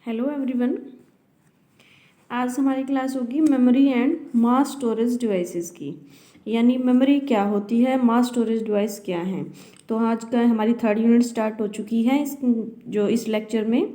Hello everyone. आज हमारी class होगी memory and mass storage devices की। यानी मेमोरी क्या होती है, मास स्टोरेज डिवाइस क्या है। तो आज का हमारी थर्ड यूनिट स्टार्ट हो चुकी है इस लेक्चर में।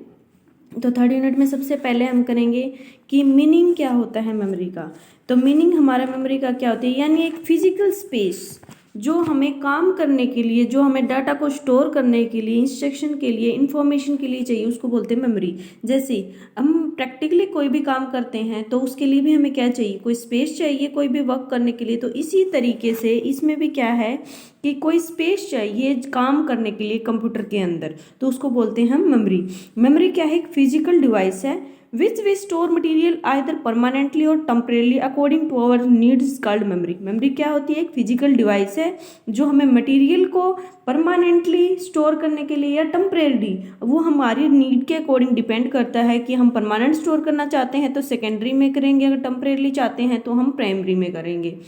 तो थर्ड यूनिट में सबसे पहले हम करेंगे कि मीनिंग क्या होता है मेमोरी का। तो मीनिंग हमारा मेमोरी का क्या होती है, यानी एक फिजिकल स्पेस जो हमें काम करने के लिए, जो हमें डाटा को स्टोर करने के लिए, इंस्ट्रक्शन के लिए, इंफॉर्मेशन के लिए चाहिए, उसको बोलते हैं मेमोरी। जैसे हम प्रैक्टिकली कोई भी काम करते हैं तो उसके लिए भी हमें क्या चाहिए, कोई स्पेस चाहिए कोई भी वर्क करने के लिए। तो इसी तरीके से इसमें भी क्या है कि कोई स्पेस चाहिए काम करने के लिए कंप्यूटर के अंदर, तो उसको बोलते हैं हम मेमोरी। मेमोरी क्या है, एक फिजिकल डिवाइस है which we store material either permanently or temporarily according to our needs called memory। Memory क्या होती है, एक फिजिकल डिवाइस है जो हमें मटेरियल को परमानेंटली स्टोर करने के लिए या टेम्परेरी, वो हमारी नीड के अकॉर्डिंग डिपेंड करता है कि हम परमानेंट स्टोर करना चाहते हैं तो सेकेंडरी में करेंगे, अगर टेम्परेरी चाहते हैं तो हम प्राइमरी में करेंगे।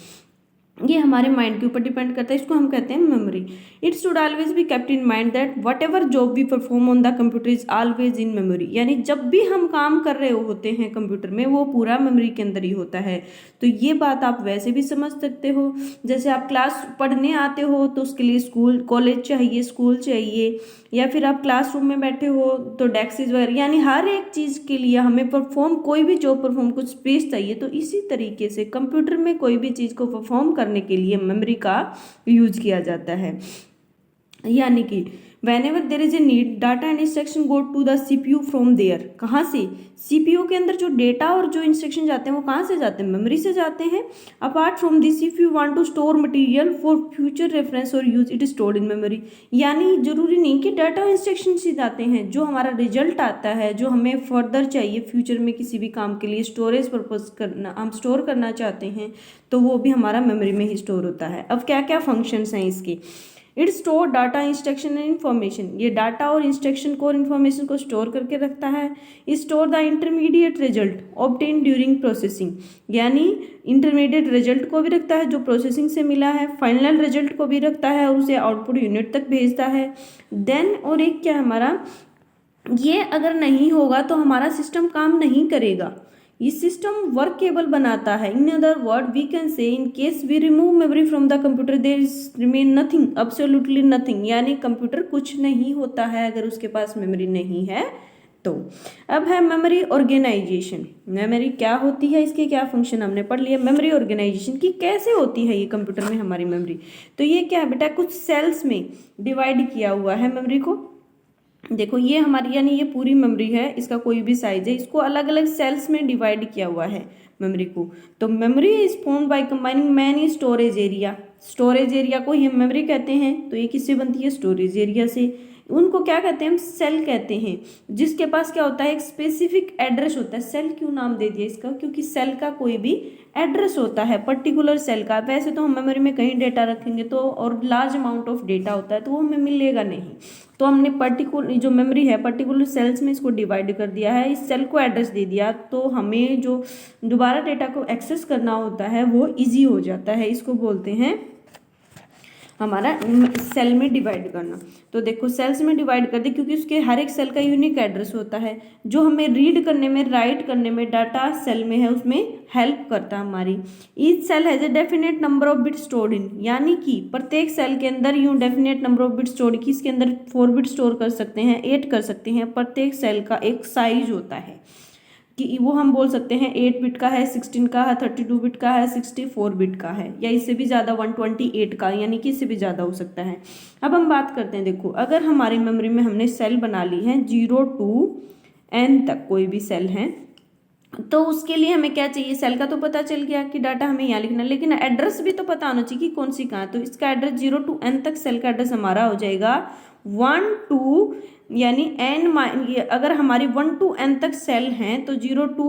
ये हमारे माइंड के ऊपर डिपेंड करता है, इसको हम कहते हैं memory. It should always be kept in mind that whatever job we perform on the computer is always in memory. यानी जब भी हम काम कर रहे होते हैं कंप्यूटर में, वो पूरा मेमोरी के अंदर ही होता है। तो ये बात आप वैसे भी समझ सकते हो, जैसे आप क्लास पढ़ने आते हो तो उसके लिए स्कूल कॉलेज चाहिए, स्कूल चाहिए, या फिर आप क्लासरूम में बैठे हो तो डेस्क वगैरह, यानी हर एक चीज़ के लिए हमें परफॉर्म, कोई भी जॉब परफॉर्म कुछ स्पेस चाहिए। तो इसी तरीके से कंप्यूटर में कोई भी चीज़ को परफॉर्म करने के लिए मेमोरी का यूज किया जाता है। यानी कि whenever there is a need data and instruction go to the CPU from there। कहाँ से, CPU के अंदर जो डेटा और जो इंस्ट्रक्शन जाते हैं वो कहाँ से जाते हैं, मेमोरी से जाते हैं। Apart from this if you want to store material for future reference और use it is stored in memory. यानी जरूरी नहीं कि डाटा और इंस्ट्रक्शन से जाते हैं, जो हमारा रिजल्ट आता है, जो हमें फर्दर चाहिए फ्यूचर में किसी भी काम के लिए स्टोरेज पर्पज करना, हम स्टोर करना चाहते हैं, तो वो भी हमारा मेमोरी में ही स्टोर होता है। अब क्या क्या फंक्शंस हैं इसके। It store data, instruction and information. ये डाटा और इंस्ट्रक्शन को और इन्फॉर्मेशन को स्टोर करके रखता है। Store the intermediate result obtain during processing. यानी इंटरमीडिएट रिजल्ट को भी रखता है जो प्रोसेसिंग से मिला है, फाइनल रिजल्ट को भी रखता है और उसे आउटपुट यूनिट तक भेजता है। देन और एक क्या हमारा, ये अगर नहीं होगा तो हमारा सिस्टम काम नहीं करेगा, ये सिस्टम वर्केबल बनाता है। In other word we can say in case we remove memory from the computer there is remain nothing, absolutely nothing. यानी कंप्यूटर कुछ नहीं होता है अगर उसके पास मेमोरी नहीं है तो। अब है मेमोरी ऑर्गेनाइजेशन। मेमोरी क्या होती है, इसके क्या फंक्शन हमने पढ़ लिया। मेमोरी ऑर्गेनाइजेशन की कैसे होती है ये कंप्यूटर में हमारी मेमोरी। तो ये क्या है बेटा, कुछ सेल्स में डिवाइड किया हुआ है मेमोरी को। देखो ये हमारी, यानी ये पूरी मेमोरी है, इसका कोई भी साइज है, इसको अलग अलग सेल्स में डिवाइड किया हुआ है मेमोरी को। तो memory is formed by combining many storage area. Storage area को ही मेमोरी कहते हैं। तो ये किससे बनती है, स्टोरेज एरिया से। उनको क्या कहते हैं, हम सेल कहते हैं, जिसके पास क्या होता है, एक स्पेसिफिक एड्रेस होता है। सेल क्यों नाम दे दिया इसका, क्योंकि सेल का कोई भी एड्रेस होता है पर्टिकुलर सेल का। वैसे तो हम मेमोरी में कहीं डेटा रखेंगे तो, और लार्ज अमाउंट ऑफ डेटा होता है तो वो हमें मिलेगा नहीं। तो हमने पर्टिकुलर जो मेमोरी है पर्टिकुलर सेल्स में इसको डिवाइड कर दिया है, इस सेल को एड्रेस दे दिया, तो हमें जो दोबारा डेटा को एक्सेस करना होता है वो इजी हो जाता है। इसको बोलते हैं हमारा सेल में डिवाइड करना। तो देखो सेल्स में डिवाइड कर दे क्योंकि उसके हर एक सेल का यूनिक एड्रेस होता है, जो हमें रीड करने में, राइट करने में, डाटा सेल में है उसमें हेल्प करता है हमारी। Each cell has a definite number of bit stored in. यानी कि प्रत्येक सेल के अंदर यूं definite number of bit stored की, इसके अंदर 4 बिट स्टोर कर सकते हैं, 8 कर सकते हैं। प्रत्येक सेल का एक साइज होता है कि वो हम बोल सकते हैं 8 बिट का है, 16 का है, 32 बिट का है, 64 बिट का है, या इससे भी ज़्यादा 128 का, यानी कि इससे भी ज़्यादा हो सकता है। अब हम बात करते हैं, देखो अगर हमारी मेमोरी में हमने सेल बना ली है 0 to n तक, कोई भी सेल है, तो उसके लिए हमें क्या चाहिए, सेल का तो पता चल गया कि डाटा हमें यहाँ लिखना है, लेकिन एड्रेस भी तो पता होना चाहिए कि कौन सी कहाँ। तो इसका एड्रेस 0 to n तक सेल का एड्रेस हमारा हो जाएगा 1 to, यानी n, अगर हमारी 1 to n तक सेल हैं तो 0 to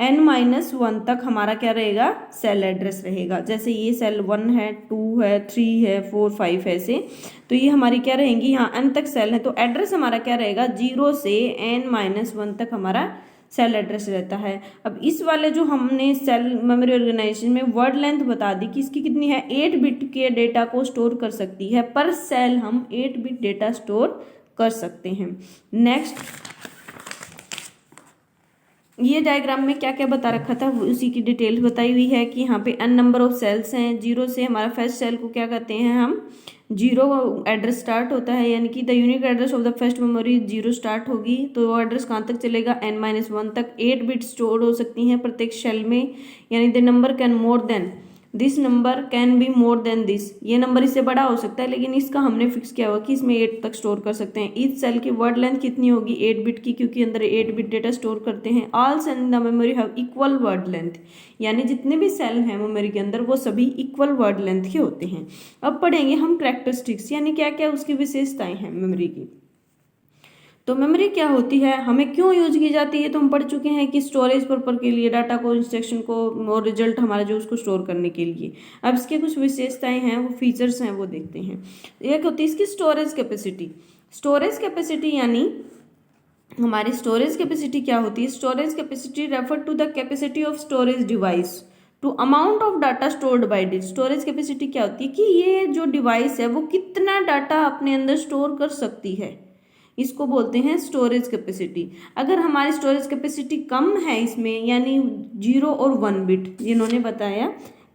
n-1 तक हमारा क्या रहेगा, सेल एड्रेस रहेगा। जैसे ये सेल 1 है, 2 है, 3 है, 4, 5 ऐसे, तो ये हमारी क्या रहेंगी, यहाँ n तक सेल है तो एड्रेस हमारा क्या रहेगा, 0 से n-1 तक हमारा सेल एड्रेस रहता है। अब इस वाले जो हमने सेल मेमोरी ऑर्गेनाइजेशन में वर्ड लेंथ बता दी कि इसकी कितनी है, 8 बिट के डेटा को स्टोर कर सकती है। पर सेल हम 8 बिट डेटा स्टोर कर सकते हैं। नेक्स्ट ये डायग्राम में क्या क्या बता रखा था उसी की डिटेल्स बताई हुई है कि यहाँ पे n नंबर ऑफ सेल्स हैं, जीरो से हमारा फर्स्ट सेल को क्या कहते हैं हम, जीरो एड्रेस स्टार्ट होता है, यानी कि the unique address of the first memory zero start होगी, तो वो एड्रेस कहाँ तक चलेगा, n-1 तक। 8 बिट स्टोर हो सकती हैं प्रत्येक सेल में, यानी the number can more than this number can be more than this, ये नंबर इससे बड़ा हो सकता है, लेकिन इसका हमने फिक्स किया हुआ कि इसमें 8 तक स्टोर कर सकते हैं। ईच सेल की वर्ड लेंथ कितनी होगी, 8 बिट की, क्योंकि अंदर 8 बिट डेटा स्टोर करते हैं। All cell in the memory have equal word length, यानी जितने भी सेल हैं मेमोरी के अंदर वो सभी इक्वल वर्ड लेंथ के होते हैं। अब पढ़ेंगे हम कैरेक्टरिस्टिक्स, यानी क्या क्या उसकी विशेषताएं हैं मेमोरी की। तो मेमोरी क्या होती है, हमें क्यों यूज की जाती है, तो हम पढ़ चुके हैं कि स्टोरेज पर्पज के लिए, डाटा को, इंस्ट्रक्शन को और रिजल्ट हमारा जो उसको स्टोर करने के लिए। अब इसके कुछ विशेषताएं हैं, वो फीचर्स हैं, वो देखते हैं। एक होती है इसकी स्टोरेज कैपेसिटी। स्टोरेज कैपेसिटी यानी हमारी स्टोरेज कैपेसिटी क्या होती है, storage capacity refer to the capacity of storage device to amount of data stored by it. Storage capacity क्या होती है कि ये जो डिवाइस है वो कितना डाटा अपने अंदर स्टोर कर सकती है, इसको बोलते हैं स्टोरेज कैपेसिटी। अगर हमारी स्टोरेज कैपेसिटी कम है इसमें, यानी 0 और 1 बिट, जिन्होंने बताया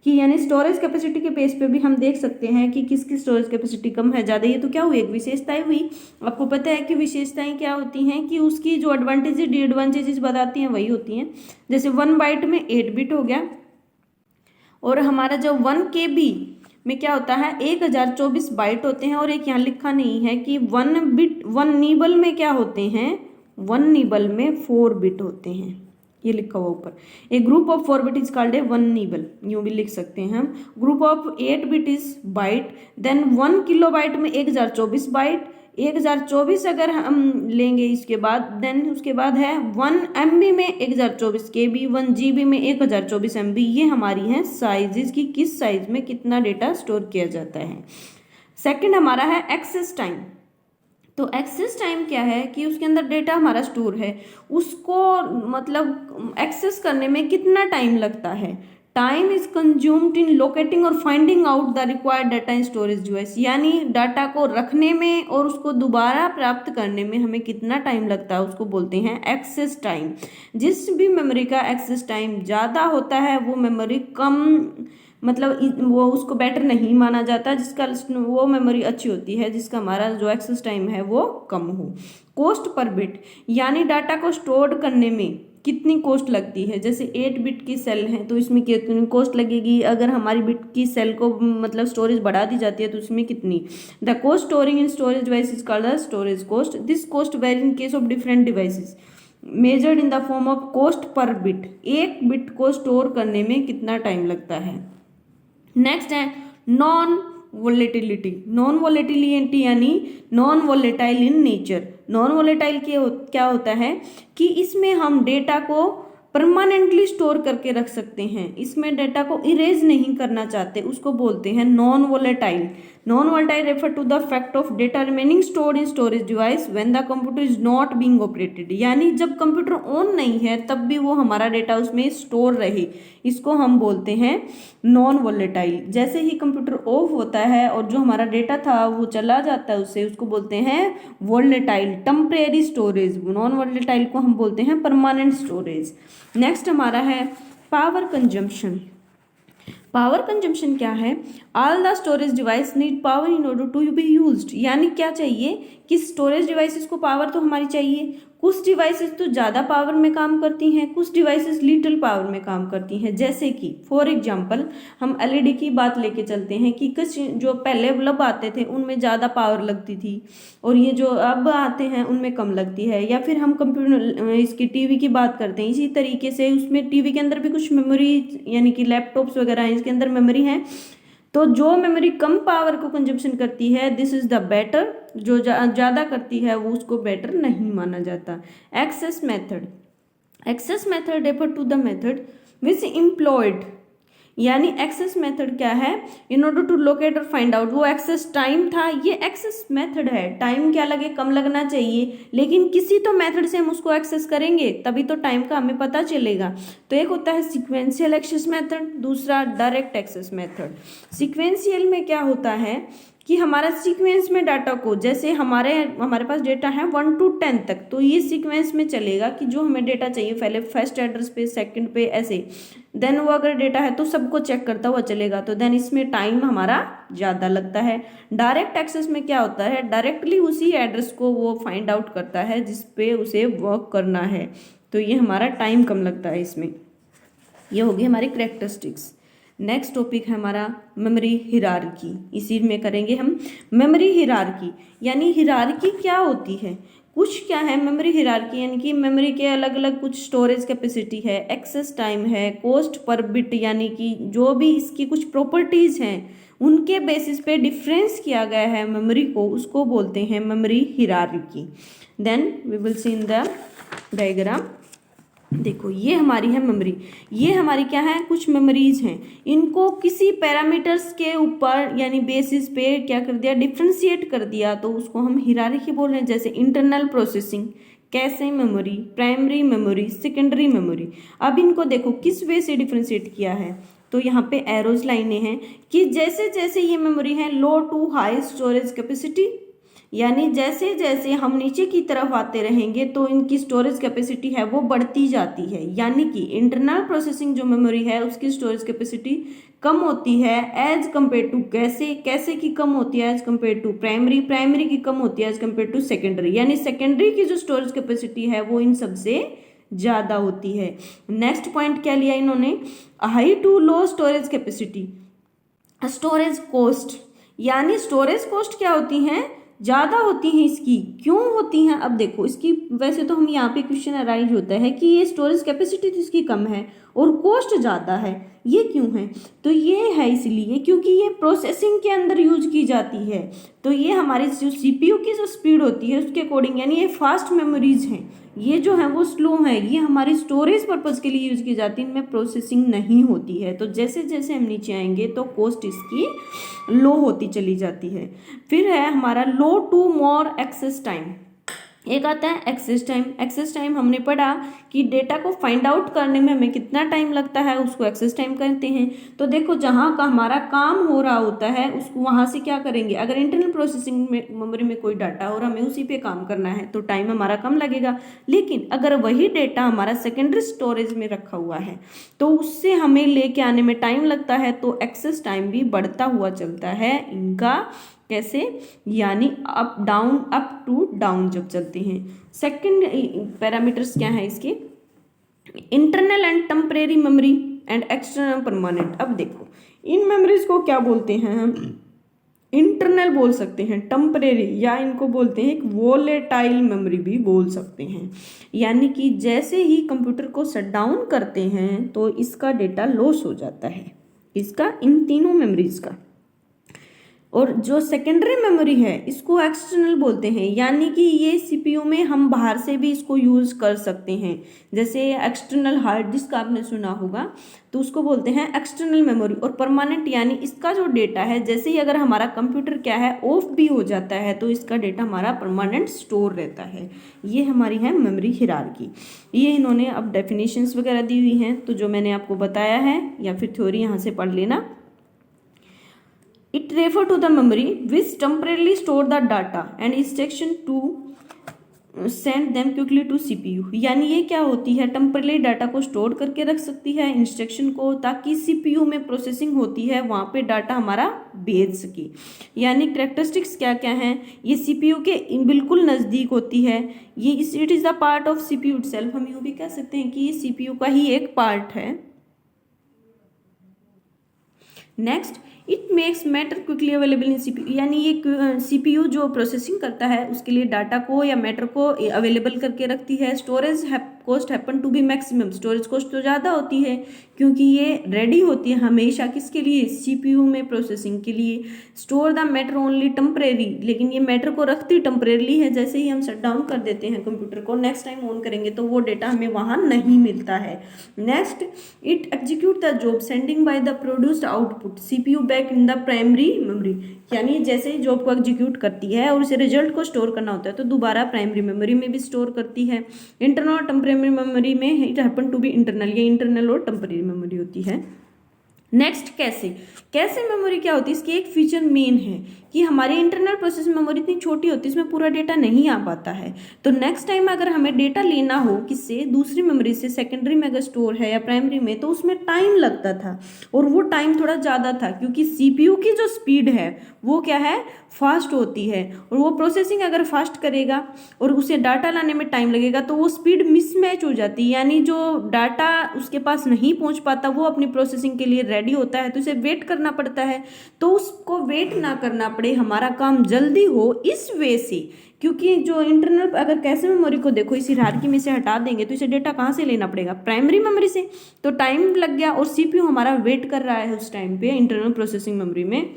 कि यानी स्टोरेज कैपेसिटी के बेस पे भी हम देख सकते हैं कि किसकी स्टोरेज कैपेसिटी कम है, ज़्यादा, ये तो क्या हुई, एक विशेषताएं हुई। आपको पता है कि विशेषताएं क्या होती हैं कि उसकी जो एडवांटेजेस डिसएडवांटेजेस बताती हैं वही होती हैं। जैसे 1 बाइट में 8 बिट हो गया, और हमारा जो 1 KB में क्या होता है 1024 बाइट होते हैं, और एक यहाँ लिखा नहीं है कि 1 नीबल में क्या होते हैं, 1 नीबल में 4 बिट होते हैं, ये लिखा हुआ ऊपर। A group of 4 bit is called a 1 nibble, यूं भी लिख सकते हैं हम। Group of 8 bit is byte, then 1 kilobyte में 1024 बाइट, 1024 अगर हम लेंगे इसके बाद, देन उसके बाद है 1 MB में 1024 KB, 1 GB में 1024 MB। ये हमारी हैं साइजेस की किस साइज में कितना डेटा स्टोर किया जाता है। सेकंड हमारा है एक्सेस टाइम। तो एक्सेस टाइम क्या है कि उसके अंदर डेटा हमारा स्टोर है, उसको मतलब एक्सेस करने में कितना टाइम लगता है। Time is consumed in locating और finding out the required data in storage device, यानी डाटा को रखने में और उसको दोबारा प्राप्त करने में हमें कितना टाइम लगता है, उसको बोलते हैं एक्सेस टाइम। जिस भी मेमोरी का एक्सेस टाइम ज़्यादा होता है वो मेमोरी कम, मतलब वो उसको बेटर नहीं माना जाता, जिसका वो मेमोरी अच्छी होती है जिसका हमारा जो एक्सेस टाइम है वो कम हो। कॉस्ट पर बिट, यानी डाटा को स्टोर करने में कितनी कॉस्ट लगती है। जैसे 8 बिट की सेल है तो इसमें कितनी कॉस्ट लगेगी, अगर हमारी बिट की सेल को मतलब स्टोरेज बढ़ा दी जाती है तो उसमें कितनी। The cost storing in storage device is called the storage cost. This cost very in case of different devices measured in the form of cost per bit, एक बिट को स्टोर करने में कितना टाइम लगता है। नेक्स्ट है non volatility. Non volatility यानी non volatile in nature. Non volatile क्या होता है कि इसमें हम डेटा को परमानेंटली स्टोर करके रख सकते हैं, इसमें डेटा को इरेज नहीं करना चाहते, उसको बोलते हैं non volatile. Non volatile refer to the fact of data remaining stored in storage device when the computer is not being operated, यानी जब कंप्यूटर ऑन नहीं है तब भी वो हमारा डेटा उसमें स्टोर रहे, इसको हम बोलते हैं नॉन वोलेटाइल। जैसे ही कंप्यूटर ऑफ होता है और जो हमारा डेटा था वो चला जाता है उससे, उसको बोलते हैं volatile temporary storage. Non volatile को हम बोलते हैं परमानेंट स्टोरेज। नेक्स्ट हमारा है पावर कंजम्पशन। पावर कंजम्पशन क्या है, all the storage device need power in order to be used, यानी क्या चाहिए कि स्टोरेज डिवाइसेस को पावर तो हमारी चाहिए। कुछ डिवाइसेस तो ज़्यादा पावर में काम करती हैं, कुछ डिवाइसेस लिटिल पावर में काम करती हैं। जैसे कि फॉर एग्जांपल हम एलईडी की बात लेके चलते हैं कि कुछ जो पहले बल्ब आते थे उनमें ज़्यादा पावर लगती थी और ये जो अब आते हैं उनमें कम लगती है। या फिर हम कंप्यूटर इसकी टीवी की बात करते हैं, इसी तरीके से उसमें टीवी के अंदर भी कुछ मेमोरी, यानी कि लैपटॉप्स वगैरह हैं इसके अंदर मेमोरी है, तो जो मेमोरी कम पावर को कंजम्पशन करती है दिस इज द बेटर, जो ज़्यादा करती है वो उसको बेटर नहीं माना जाता। Access method. Access method refer to the method which employed, यानी एक्सेस मेथड क्या है, इन ऑर्डर टू लोकेट और फाइंड आउट। वो एक्सेस टाइम था, ये एक्सेस मेथड है। टाइम क्या लगे, कम लगना चाहिए, लेकिन किसी तो मेथड से हम उसको एक्सेस करेंगे तभी तो टाइम का हमें पता चलेगा। तो एक होता है सीक्वेंशियल एक्सेस मेथड, दूसरा डायरेक्ट एक्सेस मेथड। सीक्वेंशियल में क्या होता है कि हमारा सीक्वेंस में डाटा को, जैसे हमारे पास डेटा है 1 to 10 तक, तो ये सीक्वेंस में चलेगा कि जो हमें डेटा चाहिए पहले फर्स्ट एड्रेस पे, सेकंड पे, ऐसे देन वो अगर डेटा है तो सबको चेक करता हुआ चलेगा, तो देन इसमें टाइम हमारा ज़्यादा लगता है। डायरेक्ट एक्सेस में क्या होता है, डायरेक्टली उसी एड्रेस को वो फाइंड आउट करता है जिस पे उसे वर्क करना है, तो ये हमारा टाइम कम लगता है इसमें। ये होगी हमारी कैरेक्टरिस्टिक्स। नेक्स्ट टॉपिक है हमारा मेमोरी हिरार्की। इसी में करेंगे हम मेमोरी हिरार्की, यानी हिरार्की क्या होती है, कुछ क्या है मेमोरी हिरार्की, यानी कि मेमोरी के अलग अलग कुछ स्टोरेज कैपेसिटी है, एक्सेस टाइम है, कॉस्ट पर बिट, यानी कि जो भी इसकी कुछ प्रॉपर्टीज हैं उनके बेसिस पे डिफरेंस किया गया है मेमोरी को, उसको बोलते हैं memory hierarchy. Then we will see in the diagram. देखो ये हमारी है मेमोरी, ये हमारी क्या है, कुछ मेमोरीज हैं, इनको किसी पैरामीटर्स के ऊपर यानी बेसिस पे क्या कर दिया, डिफ्रेंशिएट कर दिया, तो उसको हम हिरार्की बोल रहे हैं। जैसे internal processing, cache memory, primary memory, secondary memory. अब इनको देखो किस वे से डिफ्रेंशिएट किया है, तो यहाँ पे एरोज लाइनें हैं कि जैसे जैसे ये मेमोरी है लो टू हाई स्टोरेज कैपेसिटी, यानी जैसे जैसे हम नीचे की तरफ आते रहेंगे तो इनकी स्टोरेज कैपेसिटी है वो बढ़ती जाती है, यानी कि इंटरनल प्रोसेसिंग जो मेमोरी है उसकी स्टोरेज कैपेसिटी कम होती है एज कम्पेयर टू कैसे, कैसे की कम होती है as compare to primary, primary की कम होती है एज कम्पेयर टू सेकेंडरी, यानी सेकेंडरी की जो स्टोरेज कैपेसिटी है वो इन सबसे ज़्यादा होती है। नेक्स्ट पॉइंट क्या लिया इन्होंने, high to low storage capacity, storage cost, यानी स्टोरेज कॉस्ट क्या होती हैं, ज़्यादा होती हैं। इसकी क्यों होती हैं, अब देखो इसकी, वैसे तो हम यहाँ पे क्वेश्चन अराइज होता है कि ये स्टोरेज कैपेसिटी तो इसकी कम है और कॉस्ट ज़्यादा है, ये क्यों है, तो ये है इसलिए क्योंकि ये प्रोसेसिंग के अंदर यूज की जाती है, तो ये हमारी जो सीपीयू की जो स्पीड होती है उसके अकॉर्डिंग, यानी ये फास्ट मेमोरीज हैं, ये जो है वो स्लो है, ये हमारी स्टोरेज पर्पज के लिए यूज की जाती है, इनमें प्रोसेसिंग नहीं होती है, तो जैसे जैसे हम नीचे आएंगे तो कॉस्ट इसकी लो होती चली जाती है। फिर है हमारा लो टू मोर एक्सेस टाइम, एक आता है एक्सेस टाइम। एक्सेस टाइम हमने पढ़ा कि डेटा को फाइंड आउट करने में हमें कितना टाइम लगता है, उसको एक्सेस टाइम कहते हैं। तो देखो जहाँ का हमारा काम हो रहा होता है उसको वहाँ से क्या करेंगे, अगर इंटरनल प्रोसेसिंग में मेमोरी में कोई डाटा और हमें उसी पे काम करना है तो टाइम हमारा कम लगेगा, लेकिन अगर वही डेटा हमारा सेकेंडरी स्टोरेज में रखा हुआ है तो उससे हमें लेके आने में टाइम लगता है, तो एक्सेस टाइम भी बढ़ता हुआ चलता है इनका, कैसे, यानी up down, up to down जब चलते हैं। सेकंड पैरामीटर्स क्या है इसके, internal and temporary memory and external permanent. अब देखो इन मेमोरीज को क्या बोलते हैं हम, इंटरनल बोल सकते हैं, टेम्परेरी, या इनको बोलते हैं एक वोलेटाइल मेमोरी भी बोल सकते हैं, यानी कि जैसे ही कंप्यूटर को शट डाउन करते हैं तो इसका डेटा लॉस हो जाता है, इसका, इन तीनों मेमोरीज का। और जो सेकेंडरी मेमोरी है इसको एक्सटर्नल बोलते हैं, यानी कि ये सीपीयू में हम बाहर से भी इसको यूज कर सकते हैं, जैसे एक्सटर्नल हार्ड डिस्क आपने सुना होगा, तो उसको बोलते हैं एक्सटर्नल मेमोरी। और परमानेंट, यानी इसका जो डेटा है जैसे ही अगर हमारा कंप्यूटर क्या है ऑफ भी हो जाता है तो इसका डेटा हमारा परमानेंट स्टोर रहता है। ये हमारी है मेमोरी हिरार्की। ये इन्होंने अब डेफिनेशंस वगैरह दी हुई हैं, तो जो मैंने आपको बताया है या फिर थ्योरी यहाँ से पढ़ लेना। It refer to the memory which temporarily store the data and instruction to send them quickly to CPU, यानी ये क्या होती है, टेम्परली डाटा को स्टोर करके रख सकती है इंस्ट्रक्शन को, ताकि CPU में प्रोसेसिंग होती है वहाँ पे डाटा हमारा भेज सके। यानी कैरेक्टरिस्टिक्स क्या क्या हैं, ये CPU के बिल्कुल नज़दीक होती है, ये it is the part of CPU itself, हम यूँ भी कह सकते हैं कि ये CPU का ही एक पार्ट है। Next, it makes matter quickly available in CPU, यानी ये सीपीयू जो प्रोसेसिंग करता है उसके लिए डाटा को या मैटर को अवेलेबल करके रखती है। Storage cost happen to be maximum, storage cost तो ज़्यादा होती है क्योंकि ये रेडी होती है हमेशा किसके लिए, सीपीयू में प्रोसेसिंग के लिए। Store the matter only temporary, लेकिन ये मैटर को रखती टेम्परेरली है, जैसे ही हम शट डाउन कर देते हैं कंप्यूटर को, नेक्स्ट टाइम ऑन करेंगे तो वो डेटा हमें वहाँ नहीं मिलता है। Next, it execute the job sending by the produced output CPU back in the primary memory, यानी जैसे ही जॉब को एग्जीक्यूट करती है और उसे रिजल्ट को स्टोर करना होता है तो दोबारा प्राइमरी मेमोरी में भी स्टोर करती है। इंटरनल और टेम्परेरी मेमोरी में it happen to be internal, ये इंटरनल और टेम्परेरी मेमोरी होती है। नेक्स्ट कैसे कैसे मेमोरी क्या होती है, इसकी एक फीचर मेन है कि हमारी इंटरनल प्रोसेस मेमोरी इतनी छोटी होती है, इसमें पूरा डेटा नहीं आ पाता है। तो नेक्स्ट टाइम अगर हमें डेटा लेना हो किससे, दूसरी मेमोरी से, सेकेंडरी में अगर स्टोर है या प्राइमरी में, तो उसमें टाइम लगता था और वो टाइम थोड़ा ज़्यादा था क्योंकि सीपीयू की जो स्पीड है वो क्या है, फास्ट होती है, और वो प्रोसेसिंग अगर फास्ट करेगा और उसे डाटा लाने में टाइम लगेगा तो वो स्पीड मिसमैच हो जाती है, यानी जो डाटा उसके पास नहीं पहुंच पाता वो अपनी प्रोसेसिंग के लिए रेडी होता है तो उसे वेट करना पड़ता है। तो उसको वेट ना करना पड़े, हमारा काम जल्दी हो, इस वे से, क्योंकि जो इंटरनल अगर कैसे मेमोरी को देखो इस हायरार्की में से हटा देंगे तो इसे डेटा कहाँ से लेना पड़ेगा, प्राइमरी मेमोरी से, तो टाइम लग गया और सीपीयू हमारा वेट कर रहा है उस टाइम पे इंटरनल प्रोसेसिंग मेमोरी में।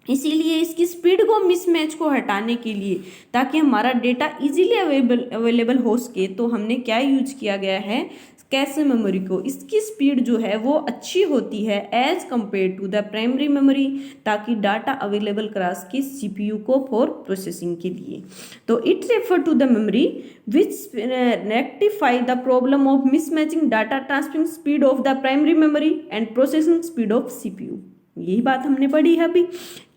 इसीलिए इसकी स्पीड को मिसमैच को हटाने के लिए, ताकि हमारा डेटा इजीली अवेलेबल हो सके, तो हमने क्या यूज किया गया है, कैशे मेमोरी को। इसकी स्पीड जो है वो अच्छी होती है as compare to the primary memory, ताकि डाटा अवेलेबल करा सके सीपीयू को फॉर प्रोसेसिंग के लिए। तो it refer to the memory which rectify the problem of mismatching data transferring speed of the primary memory and processing speed of CPU. यही बात हमने पढ़ी है अभी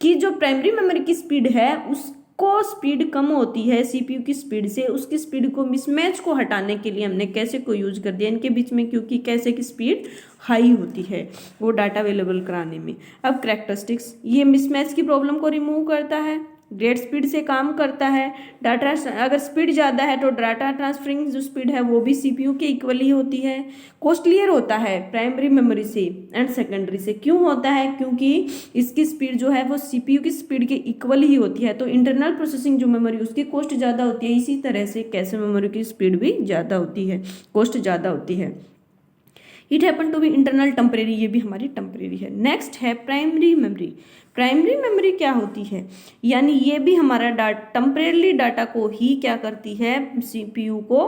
कि जो प्राइमरी मेमोरी की स्पीड है उसको स्पीड कम होती है सीपीयू की स्पीड से, उसकी स्पीड को मिसमैच को हटाने के लिए हमने कैसे को यूज कर दिया इनके बीच में, क्योंकि कैसे की स्पीड हाई होती है वो डाटा अवेलेबल कराने में। अब कैरेक्टरिस्टिक्स, ये मिसमैच की प्रॉब्लम को रिमूव करता है, ग्रेट स्पीड से काम करता है, डाटा अगर स्पीड ज़्यादा है तो डाटा ट्रांसफरिंग जो स्पीड है वो भी सीपीयू के इक्वल ही होती है, कॉस्टलियर होता है प्राइमरी मेमोरी से एंड सेकेंडरी से। क्यों होता है, क्योंकि इसकी स्पीड जो है वो सीपीयू की स्पीड के इक्वल ही होती है, तो इंटरनल प्रोसेसिंग जो मेमोरी उसकी कॉस्ट ज़्यादा होती है, इसी तरह से कैशे मेमोरी की स्पीड भी ज़्यादा होती है, कॉस्ट ज़्यादा होती है। It happen to be internal temporary, ये भी हमारी टेम्परेरी है। नेक्स्ट है प्राइमरी मेमोरी। प्राइमरी मेमोरी क्या होती है, यानी ये भी हमारा टेम्परेरी डाटा को ही क्या करती है, सीपीयू को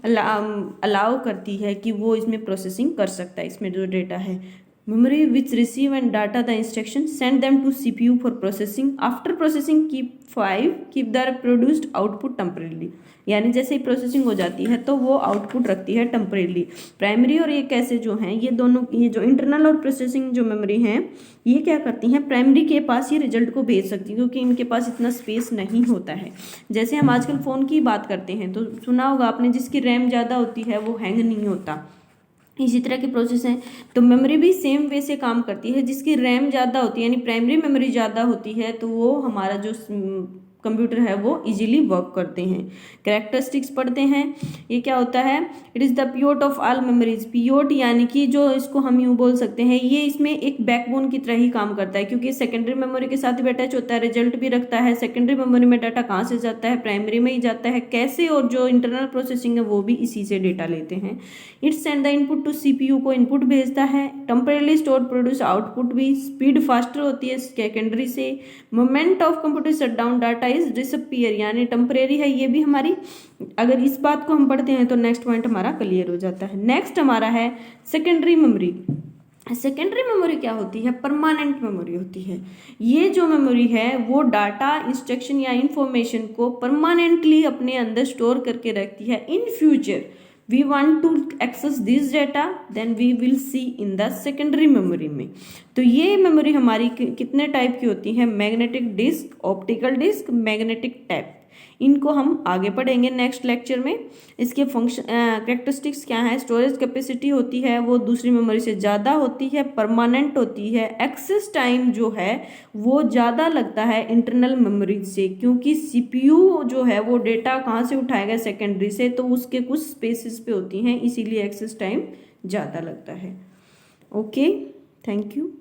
अलाउ करती है कि वो इसमें प्रोसेसिंग कर सकता है, इसमें जो डेटा है। memory which receive and data the instruction, send them to CPU for processing, after processing keep the produced output temporarily, यानी जैसे ही प्रोसेसिंग हो जाती है तो वो आउटपुट रखती है टेम्परेरी। प्राइमरी और ये कैसे जो हैं, ये दोनों, ये जो इंटरनल और प्रोसेसिंग जो मेमोरी हैं ये क्या करती हैं, प्राइमरी के पास ये रिजल्ट को भेज सकती है क्योंकि इनके पास इतना स्पेस नहीं होता है। जैसे हम आजकल फ़ोन की बात करते हैं तो सुना होगा आपने, जिसकी रैम ज़्यादा होती है वो हैंग नहीं होता, इसी तरह के प्रोसेस हैं। तो मेमोरी भी सेम वे से काम करती है, जिसकी रैम ज़्यादा होती है यानी प्राइमरी मेमोरी ज़्यादा होती है तो वो हमारा जो कंप्यूटर है वो इजीली वर्क करते हैं। कैरेक्टरिस्टिक्स पढ़ते हैं, ये क्या होता है, it is the पीओट of all memories. पीओट यानी कि जो इसको हम यूँ बोल सकते हैं, ये इसमें एक बैकबोन की तरह ही काम करता है क्योंकि सेकेंडरी मेमोरी के साथ भी अटैच होता है, रिजल्ट भी रखता है। सेकेंडरी मेमोरी में डाटा कहाँ से जाता है, प्राइमरी में ही जाता है, कैसे, और जो इंटरनल प्रोसेसिंग है वो भी इसी से डेटा लेते हैं। It send the input to CPU को इनपुट भेजता है, टेम्परेली स्टोर प्रोड्यूस आउटपुट भी, स्पीड फास्टर होती है सेकेंडरी से। Moment of computer shutdown data is disappear, यानी टेम्परेरी है ये भी हमारी। अगर इस बात को हम पढ़ते हैं तो नेक्स्ट पॉइंट हमारा क्लियर हो जाता है। नेक्स्ट हमारा है सेकेंडरी मेमोरी। सेकेंडरी मेमोरी क्या होती है, परमानेंट मेमोरी होती है। ये जो मेमोरी है वो डाटा, इंस्ट्रक्शन या इंफॉर्मेशन को परमानेंटली अपने अंदर स्टोर करके रखती है। In future we want to access this data then we will see in the secondary memory में। तो ये मेमोरी हमारी कितने टाइप की होती है, magnetic disk, optical disk, magnetic tape. इनको हम आगे पढ़ेंगे नेक्स्ट लेक्चर में। इसके फंक्शन कैरेक्टरिस्टिक्स क्या है, स्टोरेज कैपेसिटी होती है वो दूसरी मेमोरी से ज़्यादा होती है, परमानेंट होती है, एक्सेस टाइम जो है वो ज़्यादा लगता है इंटरनल मेमोरी से क्योंकि सीपीयू जो है वो डेटा कहाँ से उठाएगा, सेकेंडरी से, तो उसके कुछ स्पेसिस पे होती हैं, इसीलिए एक्सेस टाइम ज़्यादा लगता है। Okay, thank you.